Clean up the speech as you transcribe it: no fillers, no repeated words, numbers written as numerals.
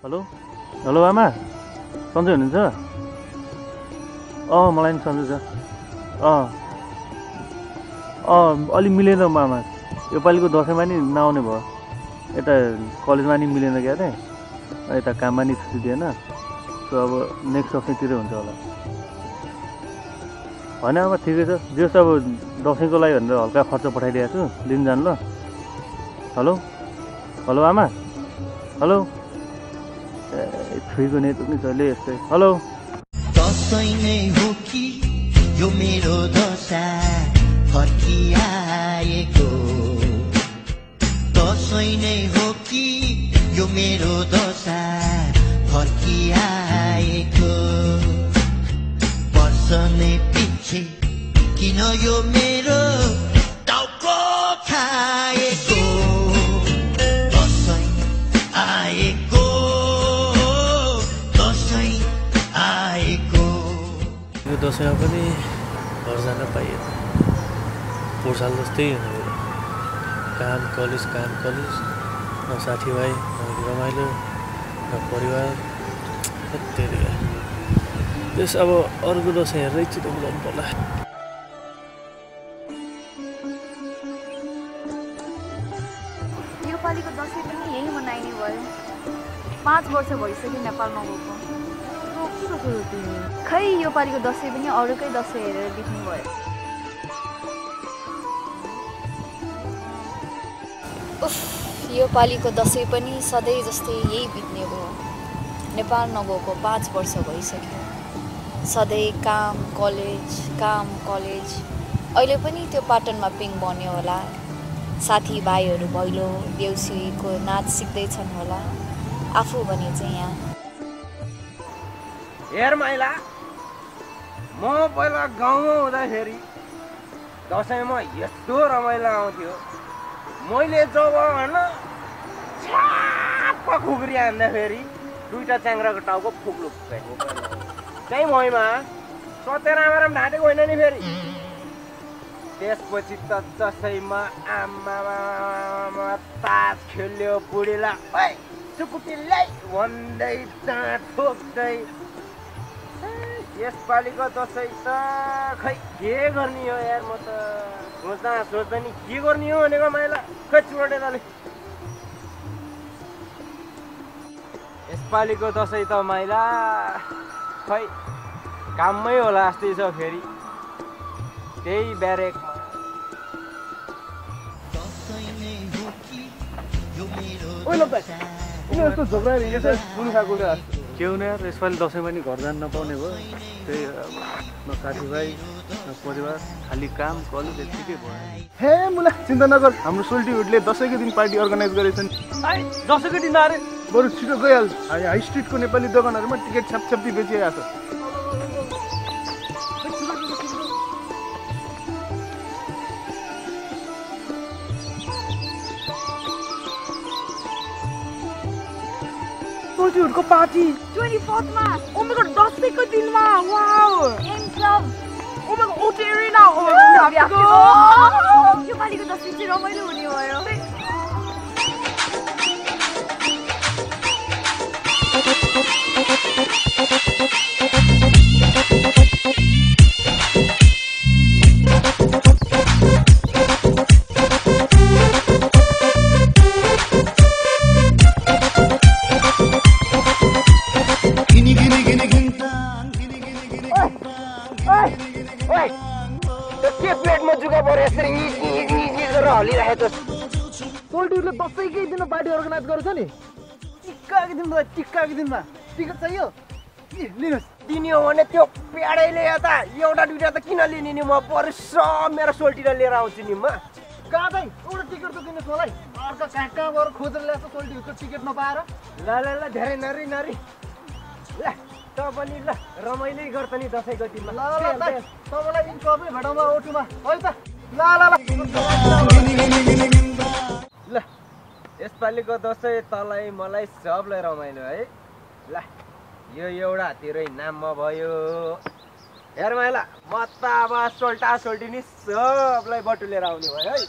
Hello hello आमा सन्चै हुनुहुन्छ? मलाई पनि सन्चै छ। अलि मिलेन मामा, योपालिको दसैँमा नि नआउने भयो। यता कलेजमा नि मिलेन क्या अरे, यता काममा नि छुट्टी दिएन। सो अब नेक्स्ट दसैँतिरै हुन्छ होला। होइन अब ठिकै छ, जस अब दसैँको लागि भनेर हल्का खर्च पठाइदिएको छु, लिन जानु ल। हेलो हेलो आमा, हेलो छुइको नेटवर्क नि जहिले यस्तै। हेलो दसैँ नै हो कि यो मेरो दशा फर्किआएको, दसैँ नै हो कि यो मेरो दशा फर्किआएको, वर्ष नै पछि किन यो मेरो टाउको खाएको, दसैँ आएको यो दसैँमा पनि घर जान पाइएन। पोहोर साल जस्तै हुने भयो। काम कलेज न साथीभाइ, न रमाइलो, न परिवार। त्यही त्यस अब अर्को दसैँ हेरेरै छिटो बोलाउनु पर्ला। योपालिको दसैँ पनि यही मनाइने भयो। 5 वर्ष भइसक्यो नेपालमा गएको। खै योपालिको दसैँ पनि अरूकै दसैँ हेरेर बित्नु भयो। योपालिको दसैँ पनि सधैँ जस्तै यही बित्ने भयो। नेपाल नगएको 5 वर्ष भइसक्यो। सधैँ काम कलेज। अहिले पनि त्यो पाटनमा पिङ बन्यो होला। साथीभाइहरू भैलो देउसीको नाच सिक्दैछन् होला। आफू भने चाहिँ यहाँ हेर माइला, म पहिला गाउँमा हुँदाखेरि दसैँमा यस्तो रमाइलो आउँथ्यो। मैले जब होइन छ्याप्प खुकुरी हान्दाखेरि दुईटा च्याङ्ग्राको टाउको फुक्लुक त्यही मैमा सतेर आमाराम ढाँटेको होइन नि फेरि। त्यसपछि त दसैँमा आमा तास खेल्यो बुढीलाई, ओइ सुकुटीलाई भन्दै दाँत ठोक्दै। यसपालिको दसैँ त खै के गर्ने हो यार, म त सोच्दा नि के गर्ने हो भनेको माइला। खै चुरोटे तले यसपालिको दसैँ त माइला खै काममै होला जस्तै छ। फेरि त्यही ब्यारेकमा के हुने यार, यसपालि दसैँमा नि घर जान नपाउने भयो। त्यही न साथीभाइ न परिवार, खालि काम कलेज यतिकै भयो। हे मुला चिन्ता नगर, हाम्रो सोल्टीहुडले दसैँको दिन पार्टी अर्गनाइज गरेछन्। दसैँको दिन अरे बरु छिटो गइहाल्छ। हाई स्ट्रिटको नेपाली दोकानहरूमा टिकट छापछाप्ती बेचिरहेको छ। सोल्टीहुडको पार्टी 24th मा। ओ माय गॉड, दसैँको दिनमा। वाओ, एकदम। ओ माय गॉड, ओटेरिना। योपालिको दसैँ चाहिँ रमाइलो हुने भयो। के प्लेटमा जुगा पऱ्यो यसरी गरेर हलिरहेको। सोल्टीहुडले दसैँकै दिन पार्टी अर्गनाइज गरेछ नि। टिक्काको दिनमा टिकट चाहियो लिनुहोस्। दिने हो भने त्यो प्याडैले यता एउटा दुइटा त किन लिने नि, म बरु सब मेरो सोल्टीलाई लिएर आउँछु नि। म कहाँ चाहिँ एउटा टिकट त दिनुहोस् मलाई। अर्को कहाँ गएर खोजेर ल्याएको सोल्टीहुडको टिकट नपाएर। ल धेरै नरी ल त पनि ल रमाइलै गर्छ नि दसैँको दिनमा। ल तपाईँलाई इन्कमै भेटौँला ओटुमा है त। ल यसपालिको दसैँ तँलाई मलाई सबलाई रमाइलो है। ल यो एउटा तिरै नाममा भयो। हेर माइला, म त अब सोल्टा सोल्टी नि सबलाई बटुलेर आउने भयो है।